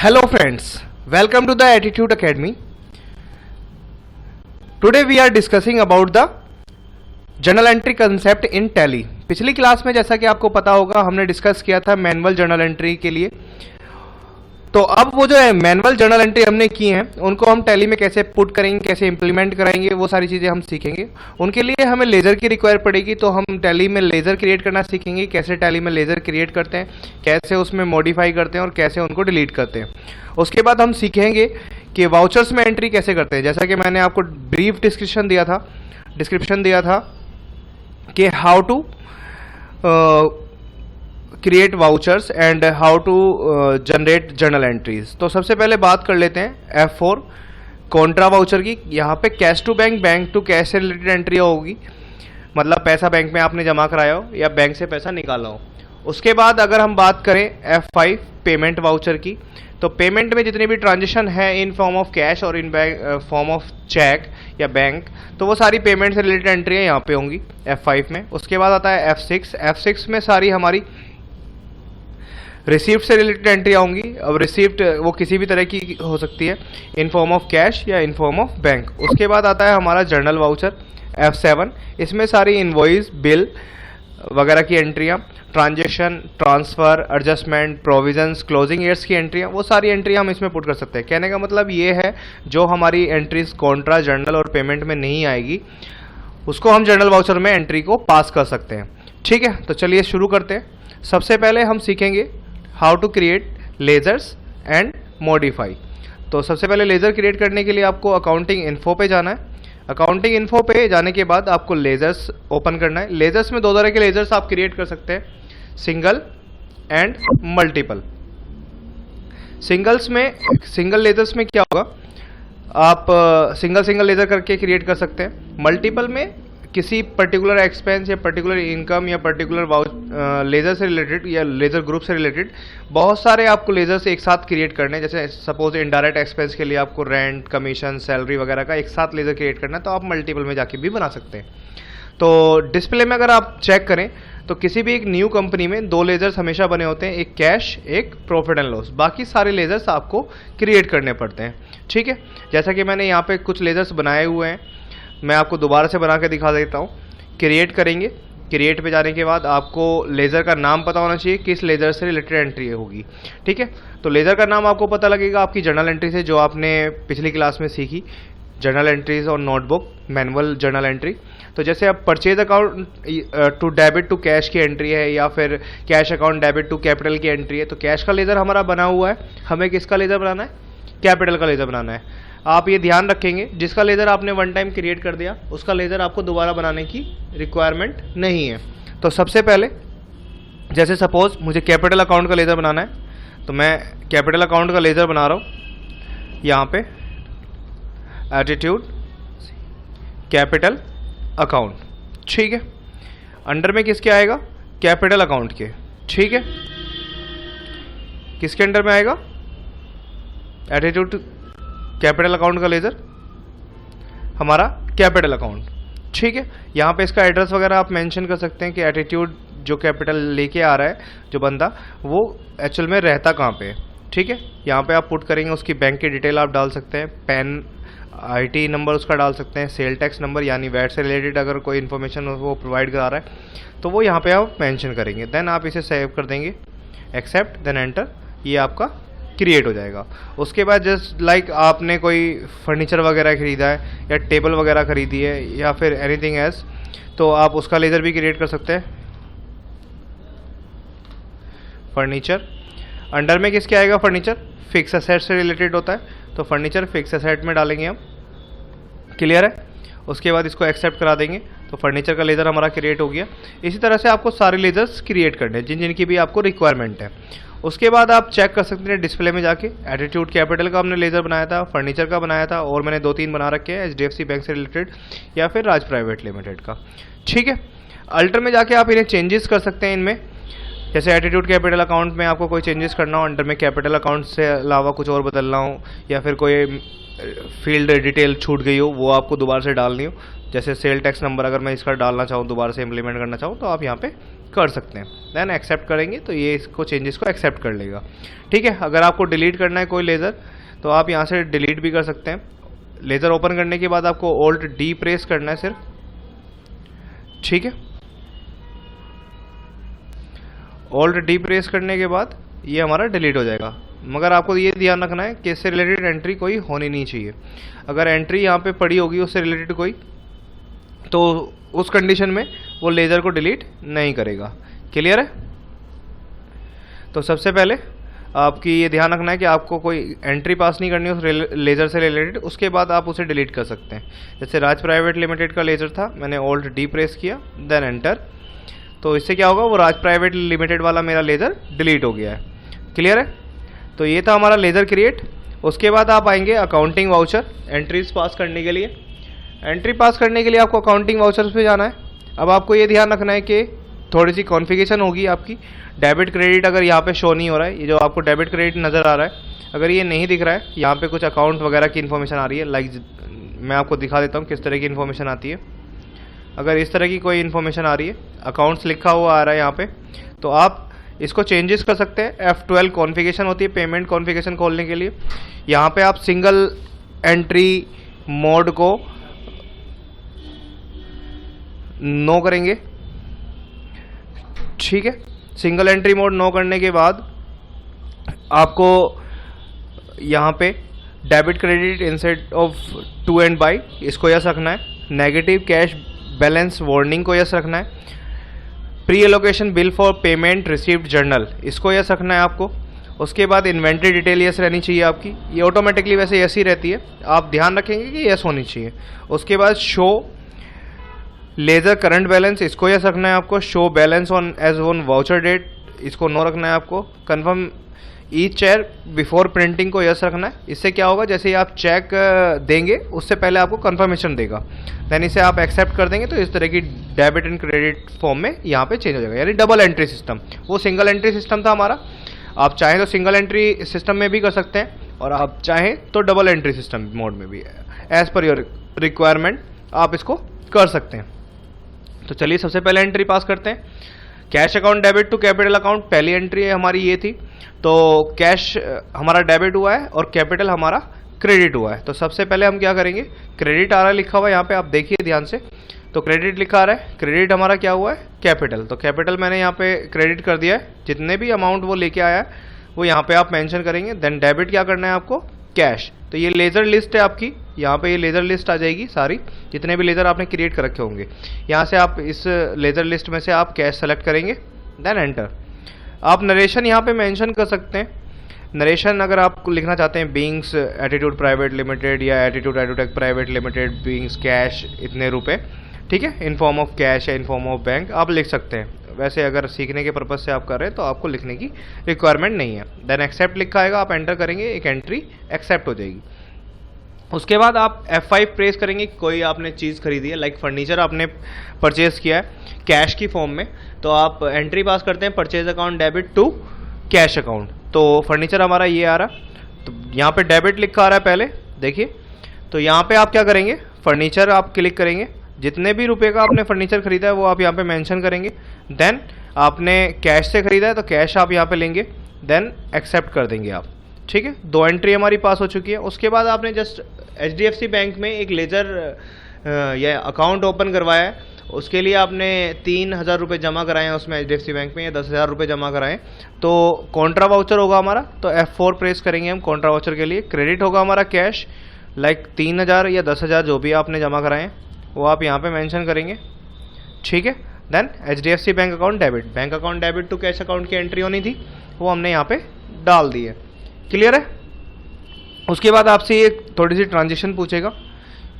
Hello friends, welcome to the Attitude Academy. Today we are discussing about the journal entry concept in tally. पिछली class में जैसा कि आपको पता होगा हमने डिस्कस किया था मैनुअल जर्नल एंट्री के लिए। तो अब वो जो है मैनुअल जर्नल एंट्री हमने की हैं उनको हम टैली में कैसे पुट करेंगे, कैसे इंप्लीमेंट कराएंगे, वो सारी चीज़ें हम सीखेंगे। उनके लिए हमें लेज़र की रिक्वायर पड़ेगी, तो हम टैली में लेज़र क्रिएट करना सीखेंगे, कैसे टैली में लेज़र क्रिएट करते हैं, कैसे उसमें मॉडिफाई करते हैं और कैसे उनको डिलीट करते हैं। उसके बाद हम सीखेंगे कि वाउचर्स में एंट्री कैसे करते हैं। जैसा कि मैंने आपको ब्रीफ डिस्क्रिप्शन दिया था कि how to create vouchers and how to generate journal entries. तो सबसे पहले बात कर लेते हैं F4 कॉन्ट्रा वाउचर की। यहाँ पे cash to bank, bank to cash से रिलेटेड एंट्री होगी, मतलब पैसा बैंक में आपने जमा कराया हो या बैंक से पैसा निकाला हो। उसके बाद अगर हम बात करें F5 पेमेंट वाउचर की, तो पेमेंट में जितनी भी ट्रांजेक्शन है इन फॉर्म ऑफ कैश और इन फॉर्म ऑफ चेक या बैंक, तो वो सारी पेमेंट से रिलेटेड एंट्रियाँ यहाँ पे होंगी F5 में। उसके बाद आता है F6 में सारी हमारी रिसीप्ट से रिलेटेड एंट्री आऊंगी। अब रिसीप्ट वो किसी भी तरह की हो सकती है, इन फॉर्म ऑफ कैश या इन फॉर्म ऑफ बैंक। उसके बाद आता है हमारा जर्नल वाउचर F7, इसमें सारी इनवॉइस, बिल वगैरह की एंट्रियाँ, transaction, transfer, adjustment, provisions, closing years की एंट्रियाँ, वो सारी एंट्रियाँ हम इसमें पुट कर सकते हैं। कहने का मतलब ये है जो हमारी एंट्रीज कॉन्ट्रा, जर्नल और पेमेंट में नहीं आएगी उसको हम जर्नल वाउचर में एंट्री को पास कर सकते हैं। ठीक है, तो चलिए शुरू करते हैं। सबसे पहले हम सीखेंगे how to create ledgers and modify. तो सबसे पहले लेज़र क्रिएट करने के लिए आपको अकाउंटिंग इन्फो पे जाना है। अकाउंटिंग इन्फो पे जाने के बाद आपको लेजर्स ओपन करना है। लेजर्स में दो तरह के लेजर्स आप क्रिएट कर सकते हैं, single and multiple. Single ledgers में क्या होगा, आप सिंगल लेजर करके क्रिएट कर सकते हैं। मल्टीपल में किसी पर्टिकुलर एक्सपेंस या पर्टिकुलर इनकम या पर्टिकुलर लेज़र से रिलेटेड या लेज़र ग्रुप से रिलेटेड बहुत सारे आपको लेज़र्स एक साथ क्रिएट करने हैं। जैसे सपोज इनडायरेक्ट एक्सपेंस के लिए आपको रेंट, कमीशन, सैलरी वगैरह का एक साथ लेज़र क्रिएट करना है, तो आप मल्टीपल में जाके भी बना सकते हैं। तो डिस्प्ले में अगर आप चेक करें तो किसी भी एक न्यू कंपनी में दो लेज़र्स हमेशा बने होते हैं, एक कैश, एक प्रॉफिट एंड लॉस। बाकी सारे लेज़र्स आपको क्रिएट करने पड़ते हैं। ठीक है, जैसा कि मैंने यहाँ पे कुछ लेज़र्स बनाए हुए हैं, मैं आपको दोबारा से बना के दिखा देता हूँ। क्रिएट करेंगे, क्रिएट पे जाने के बाद आपको लेज़र का नाम पता होना चाहिए, किस लेज़र से रिलेटेड एंट्री होगी। ठीक है, तो लेज़र का नाम आपको पता लगेगा आपकी जर्नल एंट्री से, जो आपने पिछली क्लास में सीखी, जर्नल एंट्रीज और नोटबुक मैनुअल जर्नल एंट्री। तो जैसे अब purchase account to debit to cash की एंट्री है, या फिर cash account debit to capital की एंट्री है, तो कैश का लेज़र हमारा बना हुआ है, हमें किसका लेज़र बनाना है, कैपिटल का लेज़र बनाना है। आप ये ध्यान रखेंगे, जिसका लेज़र आपने वन टाइम क्रिएट कर दिया उसका लेज़र आपको दोबारा बनाने की रिक्वायरमेंट नहीं है। तो सबसे पहले जैसे सपोज मुझे कैपिटल अकाउंट का लेज़र बनाना है, तो मैं कैपिटल अकाउंट का लेज़र बना रहा हूँ। यहाँ पे एटीट्यूड कैपिटल अकाउंट, ठीक है। अंडर में किसके आएगा, कैपिटल अकाउंट के, ठीक है। किसके अंडर में आएगा, एटीट्यूड कैपिटल अकाउंट का लेज़र हमारा कैपिटल अकाउंट, ठीक है। यहाँ पे इसका एड्रेस वगैरह आप मेंशन कर सकते हैं कि एटीट्यूड जो कैपिटल लेके आ रहा है जो बंदा, वो एक्चुअल में रहता कहाँ पे है, ठीक है। यहाँ पे आप पुट करेंगे उसकी बैंक की डिटेल आप डाल सकते हैं, पैन आईटी नंबर उसका डाल सकते हैं, सेल टैक्स नंबर यानी वैट से रिलेटेड अगर कोई इन्फॉर्मेशन वो प्रोवाइड करा रहा है तो वो यहाँ पे आप मेंशन करेंगे। देन आप इसे सेव कर देंगे, एक्सेप्ट, देन एंटर, ये आपका क्रिएट हो जाएगा। उसके बाद जस्ट लाइक आपने कोई फर्नीचर वगैरह खरीदा है या टेबल वगैरह खरीदी है या फिर एनीथिंग एल्स, तो आप उसका लेज़र भी क्रिएट कर सकते हैं। फर्नीचर अंडर में किसके आएगा, फर्नीचर फिक्स असेट से रिलेटेड होता है, तो फर्नीचर फिक्स असेट में डालेंगे हम, क्लियर है। उसके बाद इसको एक्सेप्ट करा देंगे, तो फर्नीचर का लेज़र हमारा क्रिएट हो गया। इसी तरह से आपको सारे लेज़र्स क्रिएट करने हैं जिनकी भी आपको रिक्वायरमेंट है। उसके बाद आप चेक कर सकते हैं डिस्प्ले में जाके, एटीट्यूड कैपिटल का हमने लेज़र बनाया था, फर्नीचर का बनाया था, और मैंने 2-3 बना रखे हैं HDFC बैंक से रिलेटेड या फिर राज प्राइवेट लिमिटेड का, ठीक है। अल्टर में जाके आप इन्हें चेंजेस कर सकते हैं इनमें, जैसे एटीट्यूड कैपिटल अकाउंट में आपको कोई चेंजेस करना हो, अंडर में कैपिटल अकाउंट से अलावा कुछ और बदलना हो, या फिर कोई फील्ड डिटेल छूट गई हो वो आपको दोबारा से डालनी हो, जैसे सेल टैक्स नंबर अगर मैं इसका डालना चाहूँ, दोबारा से इम्प्लीमेंट करना चाहूँ, तो आप यहाँ पे कर सकते हैं। देन एक्सेप्ट करेंगे तो ये इसको चेंजेस को एक्सेप्ट कर लेगा। ठीक है, अगर आपको डिलीट करना है कोई लेज़र तो आप यहाँ से डिलीट भी कर सकते हैं। लेज़र ओपन करने के बाद आपको ऑल्ट डी प्रेस करना है सिर्फ। ठीक है, ऑल्ट डी प्रेस करने के बाद ये हमारा डिलीट हो जाएगा। मगर आपको ये ध्यान रखना है कि इससे रिलेटेड एंट्री कोई होनी नहीं चाहिए। अगर एंट्री यहाँ पे पड़ी होगी उससे रिलेटेड कोई, तो उस कंडीशन में वो लेज़र को डिलीट नहीं करेगा। क्लियर है? तो सबसे पहले आपकी ये ध्यान रखना है कि आपको कोई एंट्री पास नहीं करनी उस लेज़र से रिलेटेड, उसके बाद आप उसे डिलीट कर सकते हैं। जैसे राज प्राइवेट लिमिटेड का लेज़र था, मैंने ऑल्ट डी प्रेस किया देन एंटर, तो इससे क्या होगा, वो राज प्राइवेट लिमिटेड वाला मेरा लेज़र डिलीट हो गया है। क्लियर है? तो ये था हमारा लेज़र क्रिएट। उसके बाद आप आएंगे अकाउंटिंग वाउचर एंट्रीज पास करने के लिए। एंट्री पास करने के लिए आपको अकाउंटिंग वाउचर्स पे जाना है। अब आपको ये ध्यान रखना है कि थोड़ी सी कॉन्फ़िगरेशन होगी आपकी। डेबिट क्रेडिट अगर यहाँ पे शो नहीं हो रहा है, ये जो आपको डेबिट क्रेडिट नज़र आ रहा है, अगर ये नहीं दिख रहा है, यहाँ पे कुछ अकाउंट वगैरह की इन्फॉर्मेशन आ रही है, लाइक मैं आपको दिखा देता हूँ किस तरह की इन्फॉर्मेशन आती है। अगर इस तरह की कोई इन्फॉर्मेशन आ रही है, अकाउंट्स लिखा हुआ आ रहा है यहाँ पे, तो आप इसको चेंजेस कर सकते हैं। F12 कॉन्फ़िगरेशन होती है पेमेंट कॉन्फ़िगरेशन खोलने के लिए। यहाँ पे आप सिंगल एंट्री मोड को नो करेंगे। ठीक है, सिंगल एंट्री मोड नो करने के बाद आपको यहाँ पे debit credit instead of to and by इसको यस रखना है। नेगेटिव कैश बैलेंस वार्निंग को यस रखना है। Pre allocation bill for payment received journal इसको यस रखना है आपको। उसके बाद इन्वेंट्री डिटेल यस रहनी चाहिए आपकी, ये ऑटोमेटिकली वैसे यस ही रहती है, आप ध्यान रखेंगे कि यस होनी चाहिए। उसके बाद शो लेज़र करंट बैलेंस इसको यस रखना है आपको। Show balance on as on voucher date इसको नो रखना है आपको। Confirm each chair before printing को यस रखना है। इससे क्या होगा, जैसे ही आप चेक देंगे उससे पहले आपको कंफर्मेशन देगा, देन इसे आप एक्सेप्ट कर देंगे तो इस तरह की डेबिट एंड क्रेडिट फॉर्म में यहाँ पे चेंज हो जाएगा, यानी डबल एंट्री सिस्टम। वो सिंगल एंट्री सिस्टम था हमारा, आप चाहें तो सिंगल एंट्री सिस्टम में भी कर सकते हैं और आप चाहें तो डबल एंट्री सिस्टम मोड में भी, एज पर योर रिक्वायरमेंट आप इसको कर सकते हैं। तो चलिए सबसे पहले एंट्री पास करते हैं। Cash account debit to capital account, पहली एंट्री हमारी ये थी। तो कैश हमारा डेबिट हुआ है और कैपिटल हमारा क्रेडिट हुआ है। तो सबसे पहले हम क्या करेंगे, क्रेडिट आ रहा है लिखा हुआ है यहाँ पे, आप देखिए ध्यान से। तो क्रेडिट लिखा आ रहा है, क्रेडिट हमारा क्या हुआ है, कैपिटल। तो कैपिटल मैंने यहाँ पे क्रेडिट कर दिया है, जितने भी अमाउंट वो लेके आया है वो यहाँ पे आप मेंशन करेंगे। देन डेबिट क्या करना है आपको, कैश। तो ये लेज़र लिस्ट है आपकी, यहाँ पे ये लेज़र लिस्ट आ जाएगी सारी, जितने भी लेज़र आपने क्रिएट कर रखे होंगे। यहाँ से आप इस लेज़र लिस्ट में से आप कैश सेलेक्ट करेंगे, देन एंटर। आप नरेशन यहाँ पे मेंशन कर सकते हैं। नरेशन अगर आप लिखना चाहते हैं बीइंग्स एटीट्यूड प्राइवेट लिमिटेड या attitude edutech private limited beings cash इतने रुपए, ठीक है, इन फॉर्म ऑफ कैश या इन फॉर्म ऑफ बैंक आप लिख सकते हैं। वैसे अगर सीखने के पर्पज से आप कर रहे हैं तो आपको लिखने की रिक्वायरमेंट नहीं है। देन एक्सेप्ट लिखा आएगा, आप एंटर करेंगे, एक एंट्री एक्सेप्ट हो जाएगी। उसके बाद आप F5 प्रेस करेंगे। कोई आपने चीज़ खरीदी है, लाइक फर्नीचर आपने परचेज किया है कैश की फॉर्म में, तो आप एंट्री पास करते हैं purchase account debit to cash account. तो फर्नीचर हमारा ये आ रहा, तो यहाँ पे डेबिट लिखा आ रहा है पहले, देखिए। तो यहाँ पे आप क्या करेंगे, फर्नीचर आप क्लिक करेंगे, जितने भी रुपए का आपने फर्नीचर खरीदा है वो आप यहाँ पे मेंशन करेंगे। देन आपने कैश से खरीदा है तो कैश आप यहाँ पे लेंगे, देन एक्सेप्ट कर देंगे आप। ठीक है, दो एंट्री हमारी पास हो चुकी है। उसके बाद आपने जस्ट HDFC बैंक में एक लेज़र या अकाउंट ओपन करवाया है, उसके लिए आपने 3,000 रुपये जमा कराए हैं उसमें HDFC बैंक में, या 10,000 रुपये जमा कराएं तो कॉन्ट्रा वाउचर होगा हमारा। तो F4 प्रेस करेंगे हम कॉन्ट्रा वाउचर के लिए। क्रेडिट होगा हमारा कैश, लाइक 3,000 या 10,000 जो भी आपने जमा कराए हैं वो आप यहाँ पे मेंशन करेंगे। ठीक है, then HDFC bank account debit, bank account debit to cash account की एंट्री होनी थी वो हमने यहाँ पे डाल दी है। क्लियर है? उसके बाद आपसे ये थोड़ी सी ट्रांजेक्शन पूछेगा,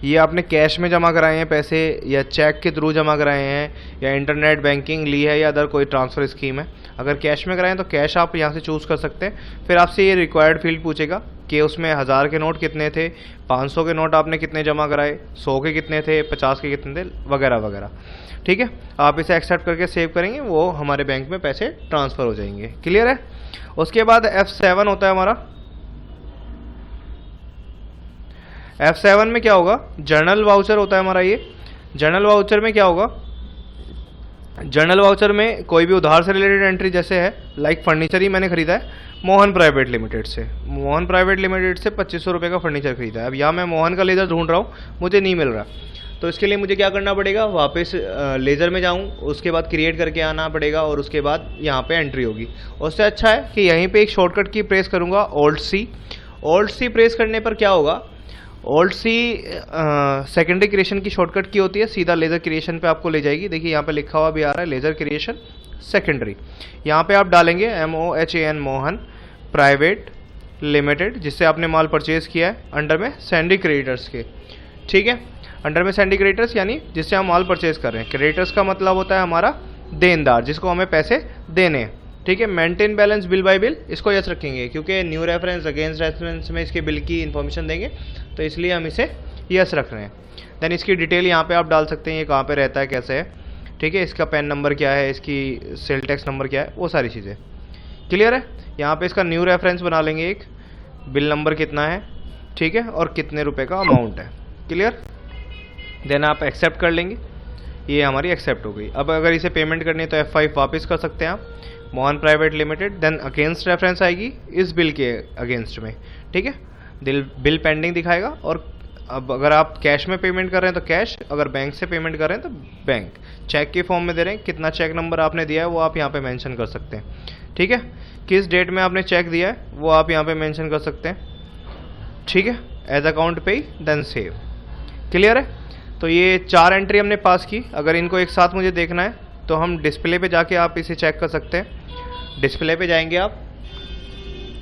ये आपने कैश में जमा कराए हैं पैसे या चेक के थ्रू जमा कराए हैं या इंटरनेट बैंकिंग ली है या अदर कोई ट्रांसफ़र स्कीम है। अगर कैश में कराएं तो कैश आप यहाँ से चूज़ कर सकते हैं। फिर आपसे ये रिक्वायर्ड फील्ड पूछेगा कि उसमें 1000 के नोट कितने थे, 500 के नोट आपने कितने जमा कराए, 100 के कितने थे, 50 के कितने थे, वगैरह वगैरह। ठीक है, आप इसे एक्सेप्ट करके सेव करेंगे, वो हमारे बैंक में पैसे ट्रांसफ़र हो जाएंगे। क्लियर है? उसके बाद F7 होता है हमारा। F7 में क्या होगा, जर्नल वाउचर होता है हमारा। ये जर्नल वाउचर में क्या होगा, जर्नल वाउचर में कोई भी उधार से रिलेटेड एंट्री जैसे है, लाइक फर्नीचर ही मैंने खरीदा है मोहन प्राइवेट लिमिटेड से, मोहन प्राइवेट लिमिटेड से 2500 रुपये का फर्नीचर खरीदा है। अब यहाँ मैं मोहन का लेज़र ढूंढ रहा हूँ, मुझे नहीं मिल रहा, तो इसके लिए मुझे क्या करना पड़ेगा, वापस लेज़र में जाऊँ, उसके बाद क्रिएट करके आना पड़ेगा और उसके बाद यहाँ पे एंट्री होगी। उससे अच्छा है कि यहीं पे एक शॉर्टकट की प्रेस करूँगा, alt C. Alt C press करने पर क्या होगा, ऑल्ट सी सेकेंडरी क्रिएशन की शॉर्टकट की होती है, सीधा लेज़र क्रिएशन पे आपको ले जाएगी। देखिए यहाँ पे लिखा हुआ भी आ रहा है लेज़र क्रिएशन सेकेंडरी। यहाँ पे आप डालेंगे MOHAN मोहन प्राइवेट लिमिटेड, जिससे आपने माल परचेज किया है, अंडर में सैंडी क्रेडिटर्स के, ठीक है, अंडर में सैंडी क्रेडिटर्स यानी जिससे हम माल परचेज कर रहे हैं। क्रेडिटर्स का मतलब होता है हमारा देनदार, जिसको हमें पैसे देने हैं, ठीक है। Maintain balance bill bye bill, इसको यस रखेंगे क्योंकि न्यू रेफरेंस अगेंस्ट रेफरेंस में इसके बिल की इन्फॉर्मेशन देंगे, तो इसलिए हम इसे यस रख रहे हैं। देन इसकी डिटेल यहाँ पे आप डाल सकते हैं, ये कहाँ पे रहता है, कैसे है, ठीक है, इसका पैन नंबर क्या है, इसकी सेल टैक्स नंबर क्या है, वो सारी चीज़ें क्लियर है। यहाँ पे इसका न्यू रेफरेंस बना लेंगे, एक बिल नंबर कितना है, ठीक है, और कितने रुपए का अमाउंट है, क्लियर। देन आप एक्सेप्ट कर लेंगे, ये हमारी एक्सेप्ट हो गई। अब अगर इसे पेमेंट करनी है तो F5 वापस कर सकते हैं आप, Mohan private limited, then against reference आएगी इस बिल के अगेंस्ट में, ठीक है, बिल पेंडिंग दिखाएगा। और अब अगर आप कैश में पेमेंट कर रहे हैं तो कैश, अगर बैंक से पेमेंट कर रहे हैं तो बैंक, चेक के फॉर्म में दे रहे हैं, कितना चेक नंबर आपने दिया है वो आप यहाँ पे मेंशन कर सकते हैं, ठीक है, किस डेट में आपने चेक दिया है वो आप यहाँ पे मेंशन कर सकते हैं, ठीक है, एज अकाउंट पे देन सेव, क्लियर है। तो ये 4 एंट्री हमने पास की। अगर इनको एक साथ मुझे देखना है तो हम डिस्प्ले पे जाके आप इसे चेक कर सकते हैं। डिस्प्ले पे जाएंगे आप,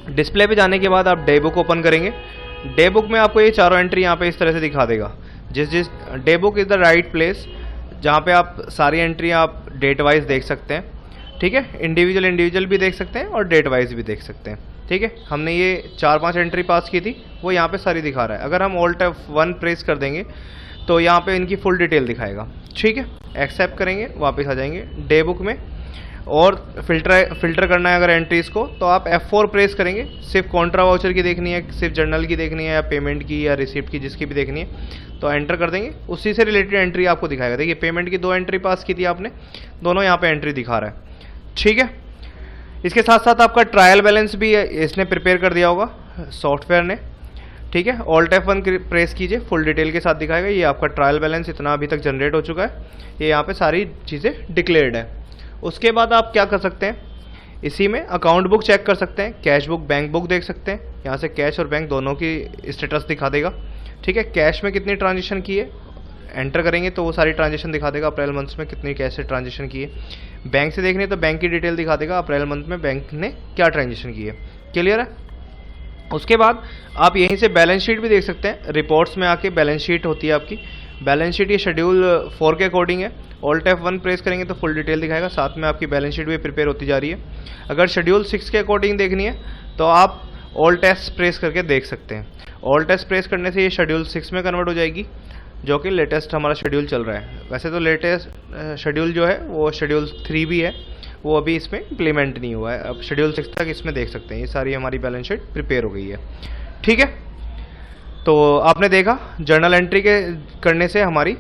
डिस्प्ले पे जाने के बाद आप डे बुक ओपन करेंगे। डे बुक में आपको ये चारों एंट्री यहाँ पे इस तरह से दिखा देगा। जिस day book is the right place जहाँ पे आप सारी एंट्री आप डेट वाइज देख सकते हैं, ठीक है, इंडिविजुअल भी देख सकते हैं और डेट वाइज भी देख सकते हैं, ठीक है। हमने ये 4-5 एंट्री पास की थी, वो यहाँ पे सारी दिखा रहा है। अगर हम Alt F1 प्रेस कर देंगे तो यहाँ पे इनकी फुल डिटेल दिखाएगा, ठीक है। एक्सेप्ट करेंगे, वापस आ जाएंगे डे बुक में, और फिल्टर करना है अगर एंट्रीज को तो आप F4 प्रेस करेंगे। सिर्फ कॉन्ट्रा वाउचर की देखनी है, सिर्फ जर्नल की देखनी है, या पेमेंट की या रिसिप्ट की, जिसकी भी देखनी है तो एंटर कर देंगे, उसी से रिलेटेड एंट्री आपको दिखाएगा। देखिए पेमेंट की 2 एंट्री पास की थी आपने, दोनों यहाँ पे एंट्री दिखा रहा है, ठीक है। इसके साथ साथ आपका ट्रायल बैलेंस भी इसने प्रिपेयर कर दिया होगा सॉफ्टवेयर ने, ठीक है। Alt F1 प्रेस कीजिए, फुल डिटेल के साथ दिखाएगा। ये आपका ट्रायल बैलेंस इतना अभी तक जनरेट हो चुका है, ये यहाँ पे सारी चीज़ें डिक्लेयर्ड है। उसके बाद आप क्या कर सकते हैं, इसी में अकाउंट बुक चेक कर सकते हैं, कैश बुक, बैंक बुक देख सकते हैं। यहाँ से कैश और बैंक दोनों की स्टेटस दिखा देगा, ठीक है। कैश में कितनी ट्रांजेक्शन की है एंटर करेंगे तो वो सारी ट्रांजेक्शन दिखा देगा, अप्रैल मंथ में कितनी कैश से ट्रांजेक्शन की है। बैंक से देखनी है तो बैंक की डिटेल दिखा देगा, अप्रैल मंथ में बैंक ने क्या ट्रांजेक्शन की है, क्लियर है। उसके बाद आप यहीं से बैलेंस शीट भी देख सकते हैं। रिपोर्ट्स में आके बैलेंस शीट होती है आपकी, बैलेंस शीट ये शेड्यूल 4 के अकॉर्डिंग है। Alt F1 प्रेस करेंगे तो फुल डिटेल दिखाएगा, साथ में आपकी बैलेंस शीट भी प्रिपेयर होती जा रही है। अगर शेड्यूल 6 के अकॉर्डिंग देखनी है तो आप Alt S प्रेस करके देख सकते हैं। Alt S प्रेस करने से ये शेड्यूल 6 में कन्वर्ट हो जाएगी, जो कि लेटेस्ट हमारा शेड्यूल चल रहा है। वैसे तो लेटेस्ट शेड्यूल जो है वो शेड्यूल 3 भी है, वो अभी इसमें इम्प्लीमेंट नहीं हुआ है। अब शेड्यूल 6 तक इसमें देख सकते हैं, ये सारी हमारी बैलेंस शीट प्रिपेयर हो गई है, ठीक है। तो आपने देखा जर्नल एंट्री के करने से हमारी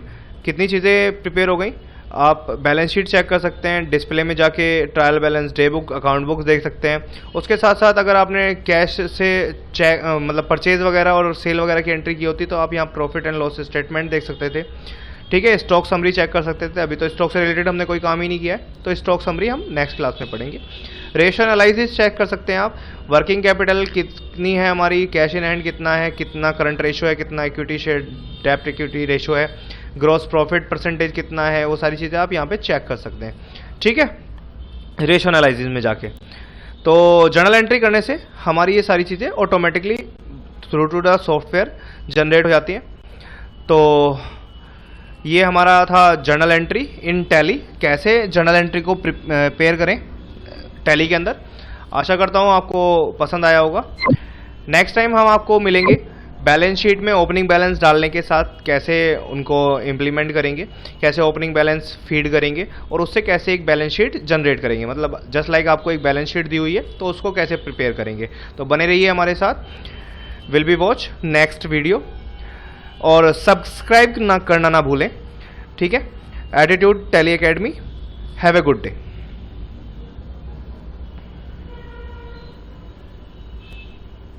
कितनी चीज़ें प्रिपेयर हो गई। आप बैलेंस शीट चेक कर सकते हैं, डिस्प्ले में जाके trial balance, day book, account book देख सकते हैं। उसके साथ साथ अगर आपने कैश से चेक मतलब परचेज वगैरह और सेल वगैरह की एंट्री की होती तो आप यहाँ प्रॉफिट एंड लॉस स्टेटमेंट देख सकते थे, ठीक है। स्टॉक समरी चेक कर सकते थे। अभी तो स्टॉक से रिलेटेड हमने कोई काम ही नहीं किया है, तो स्टॉक समरी हम नेक्स्ट क्लास में पढ़ेंगे। रेशियो एनालिसिस चेक कर सकते हैं आप, वर्किंग कैपिटल कितनी है हमारी, कैश इन हैंड कितना है, कितना करंट रेशियो है, कितना इक्विटी शेयर डेप्ट इक्विटी रेशियो है, ग्रॉस प्रॉफिट परसेंटेज कितना है, वो सारी चीज़ें आप यहाँ पे चेक कर सकते हैं, ठीक है, रेशियो एनालिसिस में जाके। तो जर्नल एंट्री करने से हमारी ये सारी चीज़ें automatically through to the software generate हो जाती हैं। तो ये हमारा था जर्नल एंट्री इन टैली, कैसे जर्नल एंट्री को प्रिपेयर करें टैली के अंदर। आशा करता हूँ आपको पसंद आया होगा। नेक्स्ट टाइम हम आपको मिलेंगे बैलेंस शीट में ओपनिंग बैलेंस डालने के साथ, कैसे उनको इम्प्लीमेंट करेंगे, कैसे ओपनिंग बैलेंस फीड करेंगे और उससे कैसे एक बैलेंस शीट जनरेट करेंगे। मतलब जस्ट लाइक आपको एक बैलेंस शीट दी हुई है तो उसको कैसे प्रिपेयर करेंगे। तो बने रहिए हमारे साथ, will be watch next video, और सब्सक्राइब करना ना भूलें, ठीक है। Attitude tally academy. Have a good day.